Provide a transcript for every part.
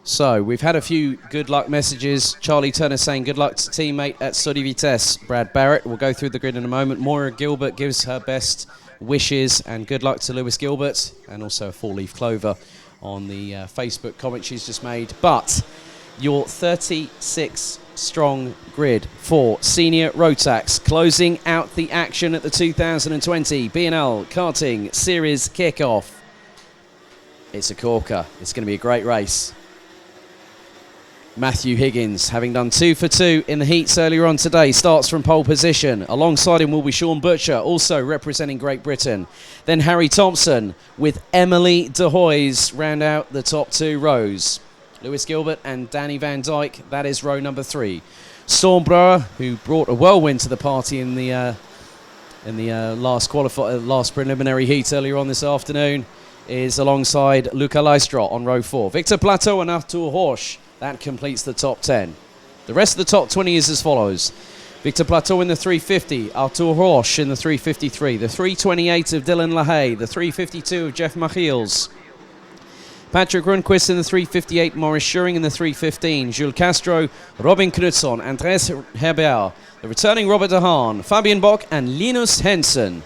So, we've had a few good luck messages. Charlie Turner saying good luck to teammate at Sodi Vitesse, Brad Barrett. We'll go through the grid in a moment. Moira Gilbert gives her best wishes and good luck to Lewis Gilbert, and also a four-leaf clover on the Facebook comment she's just made. But your 36-strong grid for Senior Rotax, closing out the action at the 2020 BNL Karting Series kickoff. It's a corker. It's going to be a great race. Matthew Higgins, having done 2 for 2 in the heats earlier on today, starts from pole position. Alongside him will be Sean Butcher, also representing Great Britain. Then Harry Thompson with Emily De Hoys round out the top 2 rows. Lewis Gilbert and Danny Van Dyke, that is row number 3. Storm Brouwer, who brought a whirlwind to the party in the last preliminary heat earlier on this afternoon, is alongside Luca Leistra on row 4. Victor Plateau and Arthur Horsch. That completes the top 10. The rest of the top 20 is as follows. Victor Plateau in the 350, Arthur Horsch in the 353, the 328 of Dylan LaHaye, the 352 of Jeff Machiels, Patrick Rundquist in the 358, Maurice Schuring in the 315, Jules Castro, Robin Knutsson, Andres Herbert, the returning Robert De Haan, Fabian Bock and Linus Henson.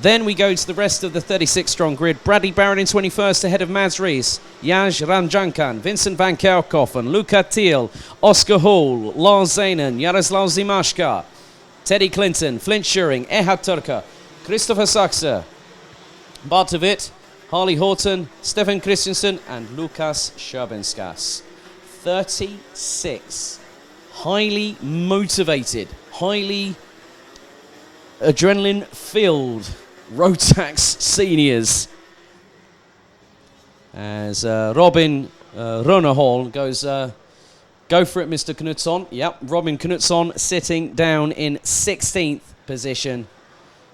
Then we go to the rest of the 36-strong grid. Bradley Barrett in 21st ahead of Mads Rees, Jaj Ranjankan, Vincent van Kerkhoffen, Luca Thiel, Oscar Hall, Lars Zanen, Jaroslav Zimashka, Teddy Clinton, Flint Schuring, Ehad Turka, Christopher Saxe, Bartovit, Harley Horton, Stefan Christensen and Lukas Scherbenskas. 36 highly motivated, highly adrenaline-filled Rotax seniors, as Robin Ronahall goes, go for it, Mr. Knutsson. Yep, Robin Knutsson sitting down in 16th position.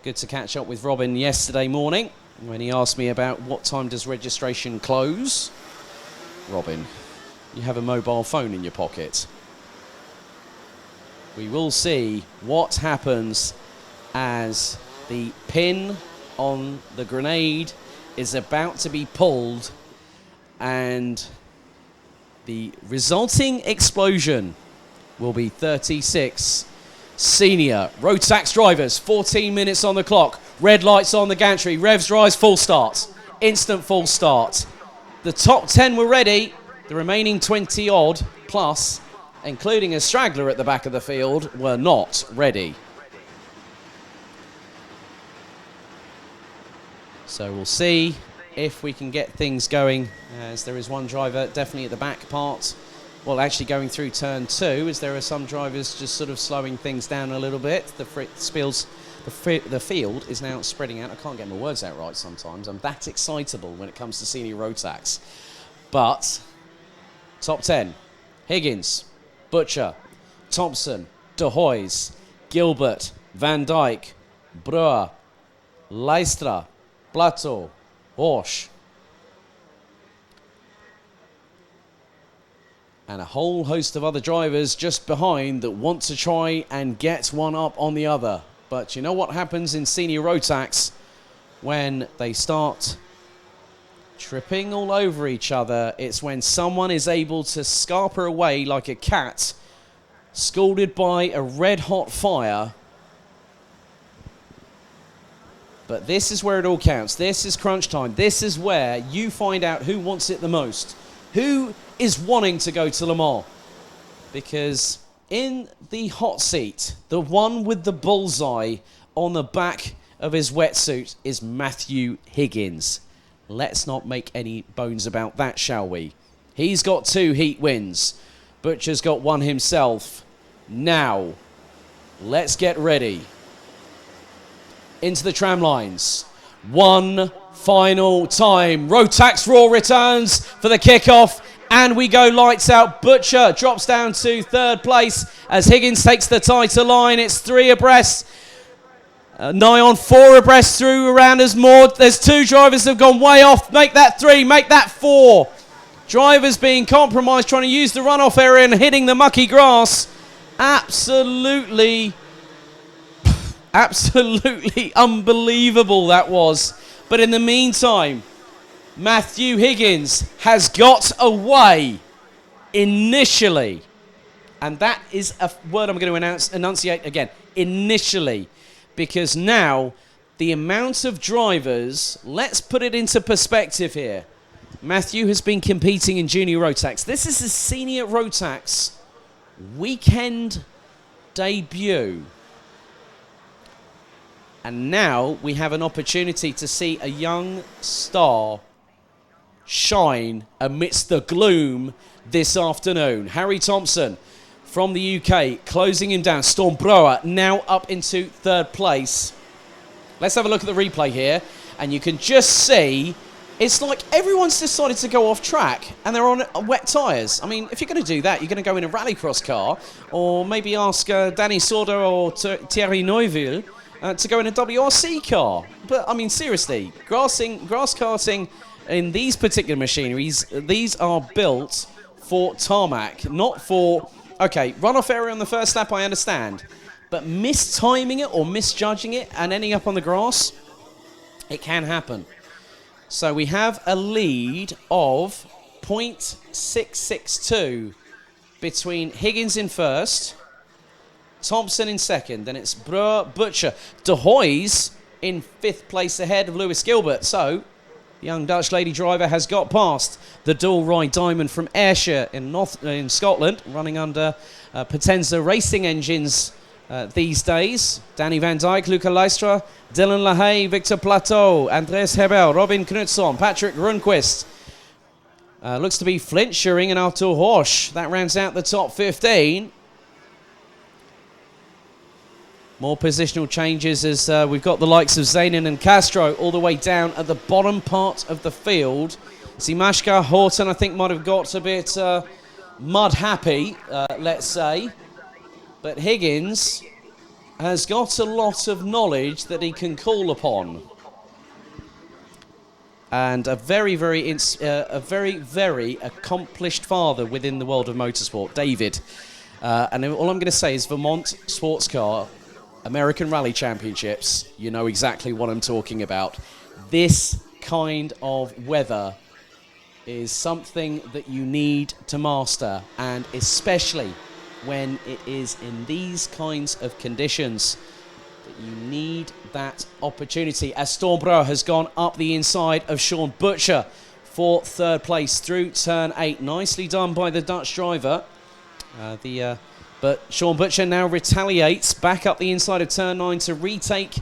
Good to catch up with Robin yesterday morning when he asked me about what time does registration close. Robin, you have a mobile phone in your pocket. We will see what happens as the pin on the grenade is about to be pulled and the resulting explosion will be 36 senior Rotax drivers. 14 minutes on the clock, red lights on the gantry, revs rise, full start, instant full start. The top 10 were ready, the remaining 20 odd plus, including a straggler at the back of the field, were not ready. So we'll see if we can get things going, as there is one driver definitely at the back part. Well, actually going through turn 2, as there are some drivers just sort of slowing things down a little bit. The field is now spreading out. I can't get my words out right sometimes. I'm that excitable when it comes to senior Rotax. But top 10, Higgins, Butcher, Thompson, De Hoys, Gilbert, Van Dyke, Brouwer, Leistra, Plateau, Horsch, and a whole host of other drivers just behind that want to try and get one up on the other. But you know what happens in senior Rotax when they start tripping all over each other? It's when someone is able to scarper away like a cat scalded by a red-hot fire. But this is where it all counts. This is crunch time. This is where you find out who wants it the most. Who is wanting to go to Le Mans? Because in the hot seat, the one with the bullseye on the back of his wetsuit is Matthew Higgins. Let's not make any bones about that, shall we? He's got 2 heat wins. Butcher's got 1 himself. Now, let's get ready. Into the tram lines. One final time. Rotax Raw returns for the kickoff. And we go lights out. Butcher drops down to 3rd place as Higgins takes the title line. It's 3 abreast. Nigh on 4 abreast through around as more. There's 2 drivers that have gone way off. Make that 3. Make that 4. Drivers being compromised, trying to use the runoff area and hitting the mucky grass. Absolutely unbelievable that was. But in the meantime, Matthew Higgins has got away initially, and that is a word I'm going to enunciate again, initially, because now the amount of drivers, let's put it into perspective here. Matthew has been competing in junior Rotax. This is his senior Rotax weekend debut. And now we have an opportunity to see a young star shine amidst the gloom this afternoon. Harry Thompson from the UK closing him down. Stormbrower now up into third place. Let's have a look at the replay here, and you can just see it's like everyone's decided to go off track and they're on wet tyres. I mean, if you're going to do that, you're going to go in a rallycross car, or maybe ask Danny Sordo or Thierry Neuville to go in a WRC car. But, I mean, seriously, grass karting in these particular machineries, these are built for tarmac, not for, okay, runoff area on the first lap, I understand. But mistiming it or misjudging it and ending up on the grass, it can happen. So we have a lead of 0.662 between Higgins in first, Thompson in second, then it's Brewer, Butcher. De Hoy's in fifth place ahead of Lewis Gilbert. So the young Dutch lady driver has got past the dual ride diamond from Ayrshire in Scotland, running under Potenza racing engines these days. Danny Van Dijk, Luca Leistra, Dylan LaHaye, Victor Plateau, Andres Hebel, Robin Knutsson, Patrick Rundqvist. Looks to be Flint Schuring and Artur Horsch. That rounds out the top 15. More positional changes as we've got the likes of Zanin and Castro all the way down at the bottom part of the field. Zimashka, Horton, I think, might have got a bit mud happy, let's say. But Higgins has got a lot of knowledge that he can call upon. And a very, very accomplished father within the world of motorsport, David. And all I'm going to say is Vermont Sports Car American Rally Championships, you know exactly what I'm talking about. This kind of weather is something that you need to master, and especially when it is in these kinds of conditions that you need that opportunity. As Stormbrower has gone up the inside of Sean Butcher for third place through turn 8. Nicely done by the Dutch driver. But Sean Butcher now retaliates back up the inside of turn 9 to retake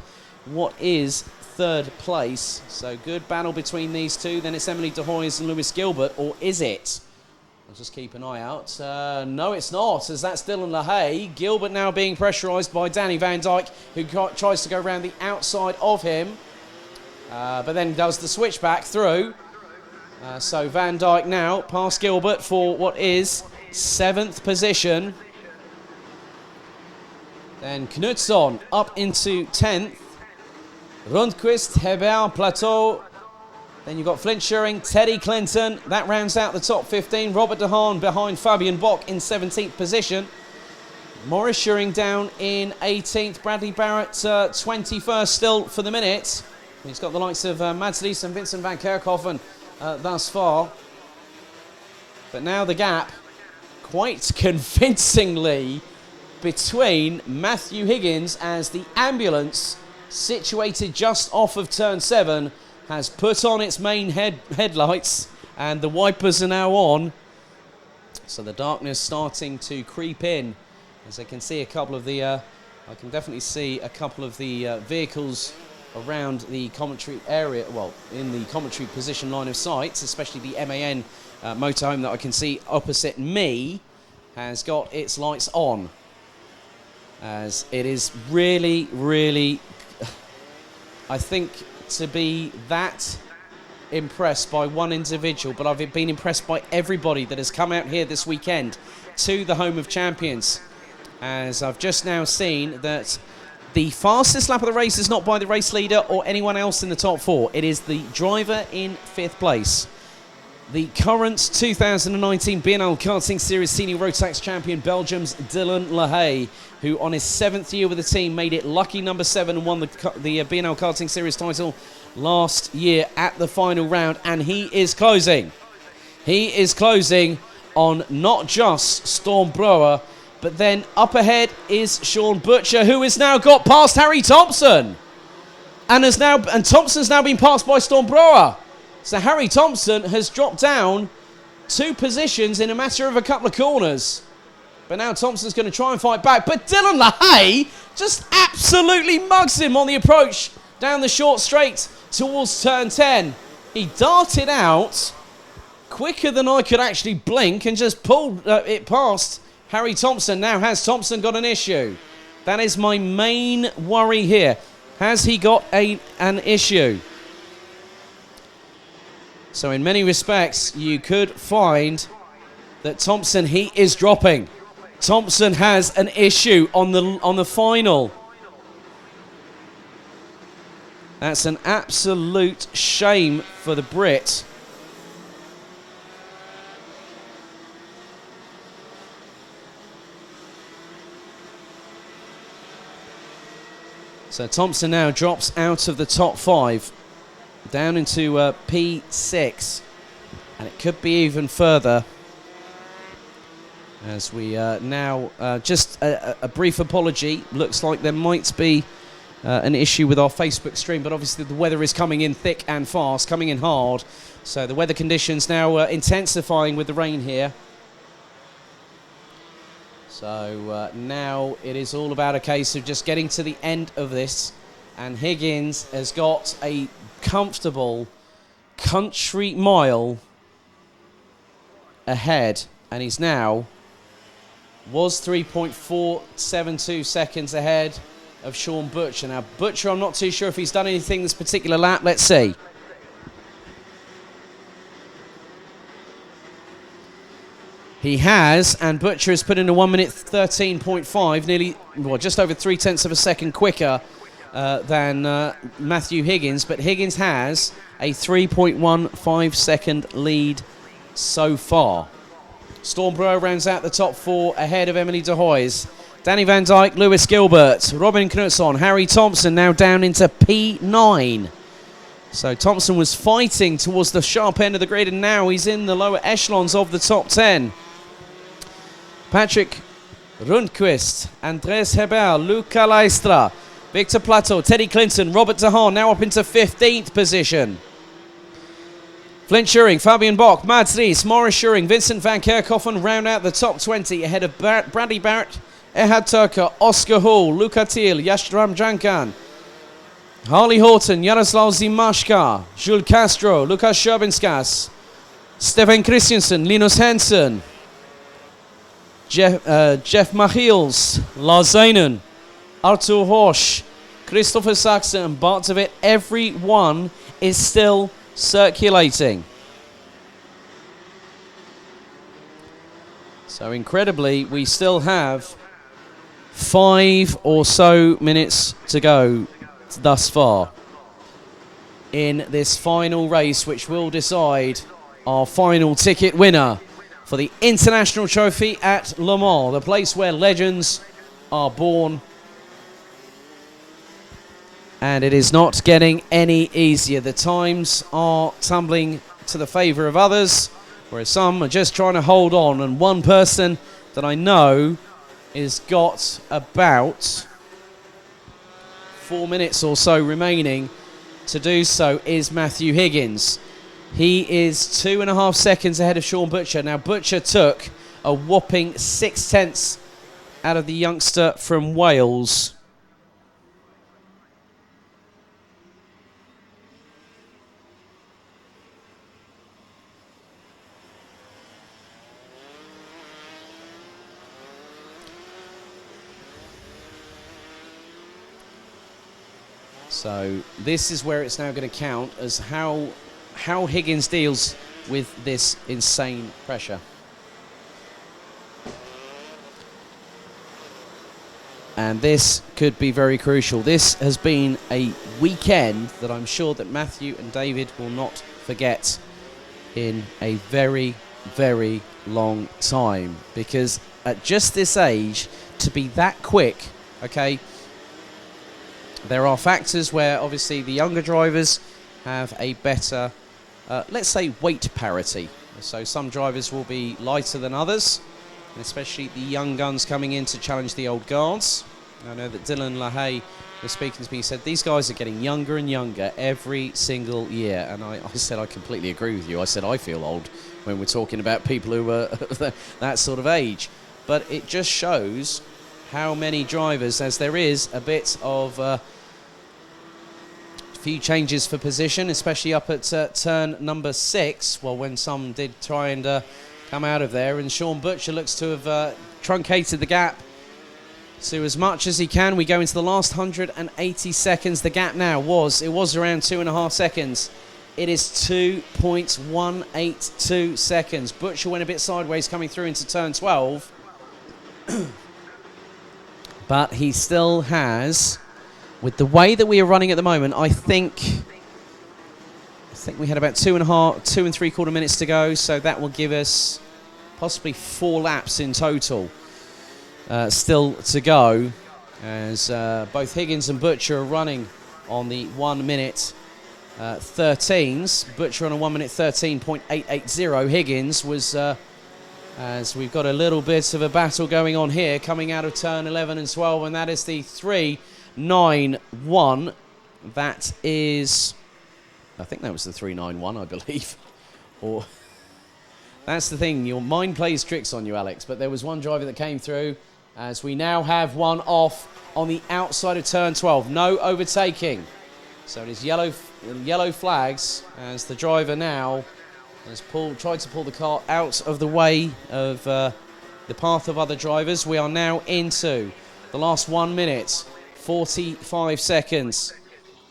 what is third place. So good battle between these two. Then it's Emily De Hoy's and Lewis Gilbert, or is it? I'll just keep an eye out. No, it's not, as that's Dylan LaHaye. Gilbert now being pressurised by Danny Van Dijk, who tries to go around the outside of him, but then does the switch back through. So Van Dijk now past Gilbert for what is 7th position. Then Knutsson up into 10th. Rundqvist, Hebel, Plateau. Then you've got Flint Schuring, Teddy Clinton. That rounds out the top 15. Robert De Haan behind Fabian Bock in 17th position. Morris Schuring down in 18th. Bradley Barrett 21st still for the minute. He's got the likes of Mads Lees and Vincent van Kerkhoven thus far. But now the gap, quite convincingly, between Matthew Higgins, as the ambulance situated just off of turn 7 has put on its main headlights, and the wipers are now on. So the darkness starting to creep in, as I can see a couple of the I can definitely see a couple of the vehicles around the commentary area, well, in the commentary position line of sight, especially the MAN motorhome that I can see opposite me has got its lights on. As it is really, really, I think, to be that impressed by one individual, but I've been impressed by everybody that has come out here this weekend to the Home of Champions. As I've just now seen that the fastest lap of the race is not by the race leader or anyone else in the top 4. It is the driver in 5th place. The current 2019 BNL Karting Series Senior Rotax Champion, Belgium's Dylan LaHaye, who on his 7th year with the team made it lucky number 7 and won the BNL Karting Series title last year at the final round. And he is closing. He is closing on not just Storm Brewer, but then up ahead is Sean Butcher, who has now got past Harry Thompson. And Thompson's now been passed by Storm Brewer. So Harry Thompson has dropped down 2 positions in a matter of a couple of corners. But now Thompson's going to try and fight back. But Dylan LaHaye just absolutely mugs him on the approach down the short straight towards turn 10. He darted out quicker than I could actually blink and just pulled it past Harry Thompson. Now, has Thompson got an issue? That is my main worry here. Has he got an issue? So in many respects, you could find that Thompson, he is dropping. Thompson has an issue on the final. That's an absolute shame for the Brit. So Thompson now drops out of the top 5, down into P6, and it could be even further. As we now, just a brief apology, looks like there might be an issue with our Facebook stream, but obviously the weather is coming in thick and fast, coming in hard. So the weather conditions now intensifying with the rain here. So now it is all about a case of just getting to the end of this. And Higgins has got a comfortable country mile ahead. And he's now, was 3.472 seconds ahead of Sean Butcher. Now, Butcher, I'm not too sure if he's done anything this particular lap. Let's see. He has, and Butcher has put in a 1 minute 13.5, nearly, well, just over 0.3 of a second quicker than Matthew Higgins. But Higgins has a 3.15 second lead so far. Storm Brewer rounds out the top 4 ahead of Emily de Hoys. Danny Van Dijk, Lewis Gilbert, Robin Knutson, Harry Thompson now down into P9. So Thompson was fighting towards the sharp end of the grid, and now he's in the lower echelons of the top 10. Patrick Rundqvist, Andres Hebel, Luca Leistra, Victor Plateau, Teddy Clinton, Robert De Haan now up into 15th position. Flint Schuring, Fabian Bock, Mads Ries, Morris Schuring, Vincent van Kerkhoffen round out the top 20 ahead of Bradley Barrett, Ehad Turker, Oscar Hall, Luca Thiel, Yashram Jankan, Harley Horton, Jaroslav Zimashka, Jules Castro, Lukas Scherbinskas, Stefan Christiansen, Linus Hansen, Jeff Machiels, Lars Zeinen, Artur Horsch, Christopher Saxon and Bart of it. Everyone is still circulating. So incredibly, we still have 5 or so minutes to go thus far in this final race, which will decide our final ticket winner for the International Trophy at Le Mans, the place where legends are born. And it is not getting any easier. The times are tumbling to the favour of others, whereas some are just trying to hold on. And one person that I know is got about 4 minutes or so remaining to do so is Matthew Higgins. He is 2.5 seconds ahead of Sean Butcher. Now, Butcher took a whopping 0.6 out of the youngster from Wales. So this is where it's now going to count as how Higgins deals with this insane pressure. And this could be very crucial. This has been a weekend that I'm sure that Matthew and David will not forget in a very, very long time. Because at just this age, to be that quick, okay, there are factors where obviously the younger drivers have a better, let's say, weight parity. So some drivers will be lighter than others, and especially the young guns coming in to challenge the old guards. I know that Dylan LaHaye was speaking to me. He said these guys are getting younger and younger every single year, and I said I completely agree with you. I said I feel old when we're talking about people who are that sort of age, but it just shows how many drivers, as there is a bit of few changes for position, especially up at turn number 6. Well, when some did try and come out of there, and Sean Butcher looks to have truncated the gap to as much as he can. We go into the last 180 seconds. The gap now was around 2.5 seconds. It is 2.182 seconds. Butcher went a bit sideways coming through into turn 12. But he still has, with the way that we are running at the moment, I think we had about 2.75 minutes to go, so that will give us possibly 4 laps in total still to go, as both Higgins and Butcher are running on the 1 minute 13s. Butcher on a 1 minute 13.880. Higgins was, as we've got a little bit of a battle going on here, coming out of turn 11 and 12, and that is the 391. That is, I think that was the 391, I believe. Or that's the thing, your mind plays tricks on you, Alex. But there was one driver that came through, as we now have one off on the outside of turn 12. No overtaking. So it is yellow flags, as the driver now has tried to pull the car out of the way of the path of other drivers. We are now into the last 1 minute, 45 seconds,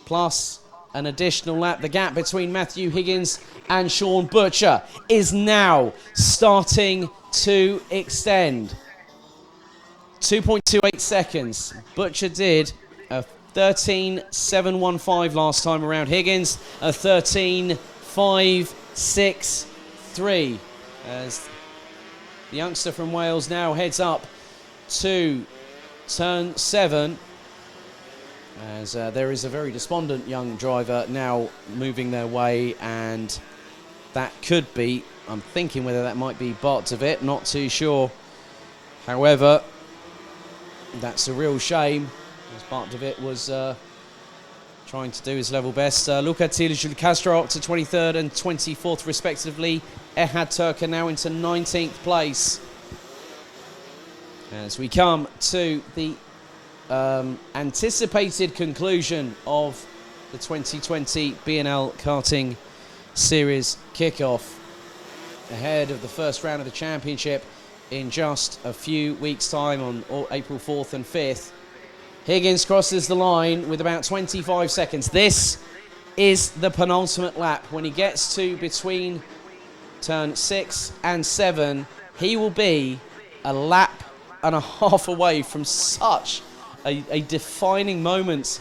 plus an additional lap. The gap between Matthew Higgins and Sean Butcher is now starting to extend. 2.28 seconds. Butcher did a 13.715 last time around. Higgins a 13.563, as the youngster from Wales now heads up to turn 7, as there is a very despondent young driver now moving their way, and that could be, I'm thinking whether that might be Bart DeWitt, not too sure. However, that's a real shame, as Bart DeWitt was trying to do his level best. Luca Jules Castro up to 23rd and 24th respectively. Ehad Turka now into 19th place. As we come to the anticipated conclusion of the 2020 BNL Karting Series kickoff, ahead of the first round of the championship in just a few weeks' time on April 4th and 5th. Higgins crosses the line with about 25 seconds. This is the penultimate lap. When he gets to between turn 6 and 7, he will be a lap and a half away from such a defining moment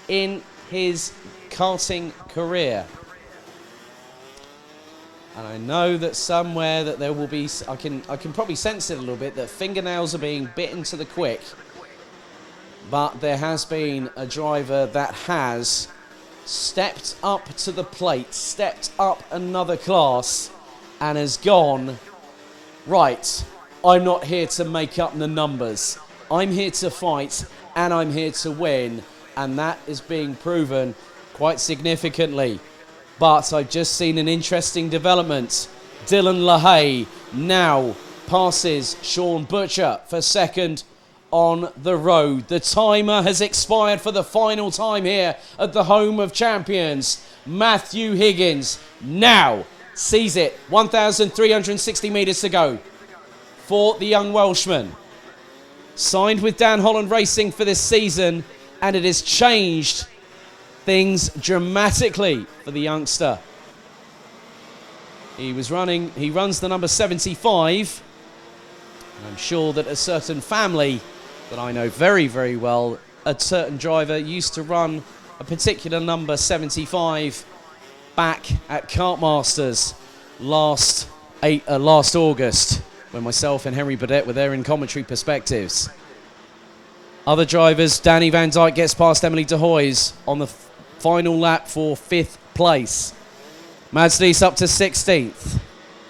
in his karting career. And I know that somewhere that there will be, I can probably sense it a little bit, that fingernails are being bitten to the quick. But there has been a driver that has stepped up to the plate, stepped up another class, and has gone, right, I'm not here to make up the numbers. I'm here to fight, and I'm here to win. And that is being proven quite significantly. But I've just seen an interesting development. Dylan LaHaye now passes Sean Butcher for second on the road. The timer has expired for the final time here at the home of champions. Matthew Higgins now sees it. 1,360 metres to go for the young Welshman. Signed with Dan Holland Racing for this season, and it has changed things dramatically for the youngster. He runs the number 75. And I'm sure that a certain family that I know very, very well, a certain driver used to run a particular number 75 back at Kartmasters last August, when myself and Henry Burdett were there in commentary perspectives. Other drivers, Danny Van Dyke gets past Emily de Hoys on the final lap for 5th place. Mads Lees up to 16th.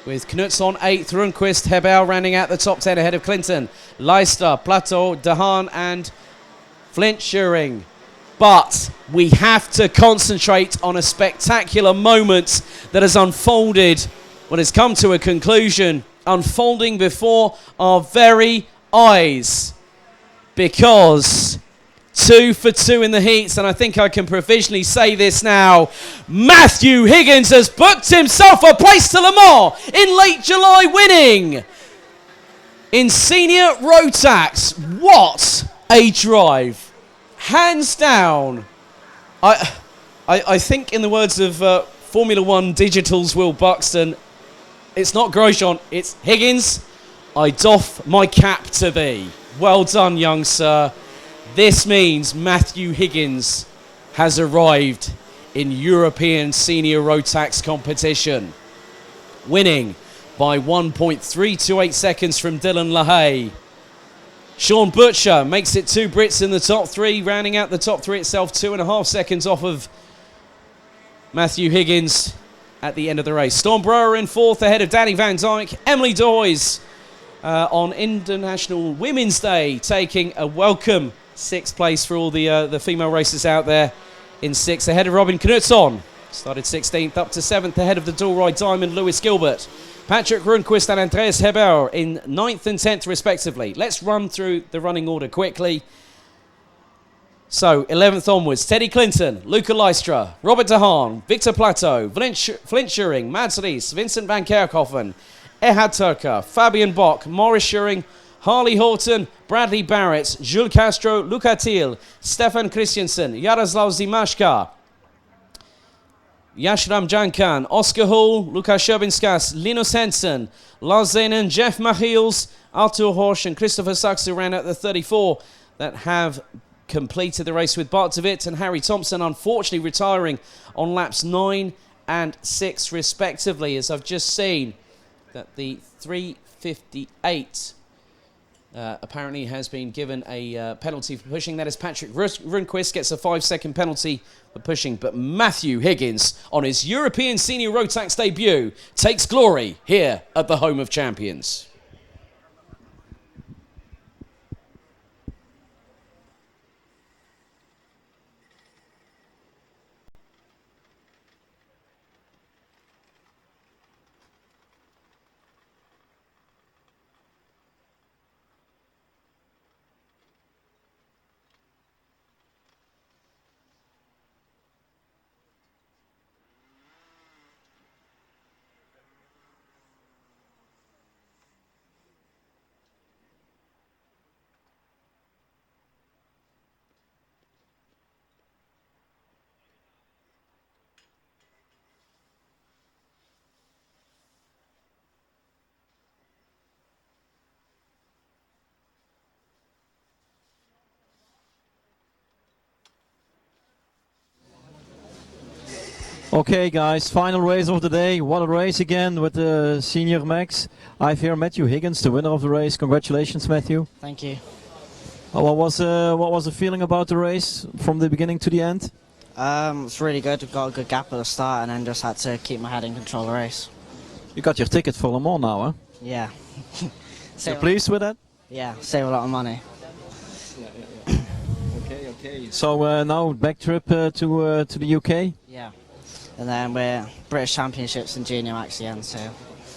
with Knutsson 8th, Rundqvist, Hebel rounding out the top 10 ahead of Clinton, Leicester, Plateau, Dehaan and Flint Schuring. But we have to concentrate on a spectacular moment that has unfolded, what has come to a conclusion, unfolding before our very eyes. Because 2 for 2 in the heats, and I think I can provisionally say this now, Matthew Higgins has booked himself a place to Le Mans in late July, winning in senior Rotax. What a drive. Hands down. I think in the words of Formula One Digital's Will Buxton, it's not Grosjean, it's Higgins. I doff my cap to thee. Well done, young sir. This means Matthew Higgins has arrived in European Senior Rotax competition, winning by 1.328 seconds from Dylan LaHaye. Sean Butcher makes it 2 Brits in the top 3, rounding out the top 3 itself, 2.5 seconds off of Matthew Higgins at the end of the race. Storm Brewer in 4th ahead of Danny Van Dyke. Emily Doys on International Women's Day taking a welcome 6th place for all the female racers out there in 6th ahead of Robin Knutsson. Started 16th up to 7th ahead of the dual ride diamond Lewis Gilbert. Patrick Rundqvist and Andreas Hebel in 9th and 10th respectively. Let's run through the running order quickly. So 11th onwards, Teddy Clinton, Luca Leistra, Robert Dehaan, Victor Plateau, Flint Schuring, Mads Ries, Vincent van Kerkhoven, Ehad Turker, Fabian Bock, Morris Schuring, Harley Horton, Bradley Barrett, Jules Castro, Luca Thiel, Stefan Christiansen, Jaroslav Zimashka, Yashram Jankan, Oscar Hall, Lukas Scherbinskas, Linus Hensen, Lars Zenen, Jeff Machiels, Arthur Horsch and Christopher Sachs round out the 34 that have completed the race with Bart de Wit and Harry Thompson unfortunately retiring on laps 9 and 6 respectively, as I've just seen that the 3:58 apparently has been given a penalty for pushing. That is Patrick Rundqvist gets a 5-second penalty for pushing, but Matthew Higgins on his European Senior Rotax debut takes glory here at the home of champions. Okay guys, final race of the day. What a race again with the Senior Max. I have here Matthew Higgins, the winner of the race. Congratulations, Matthew. Thank you. What was the feeling about the race from the beginning to the end? It's really good. We've got a good gap at the start and then just had to keep my head in control of the race. You got your ticket for Le Mans now, huh? Yeah. You're pleased with that? Yeah, save a lot of money. Okay. So now back trip to the UK? Yeah. And then we're British Championships and Junior Max again, so.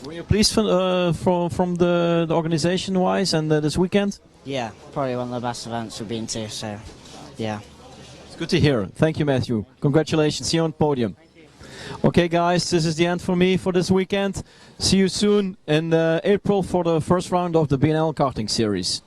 Were you pleased from the organization wise and this weekend? Yeah, probably one of the best events we've been to, so yeah. It's good to hear. Thank you, Matthew. Congratulations. See you on podium. Okay guys, this is the end for me for this weekend. See you soon in April for the first round of the BNL karting series.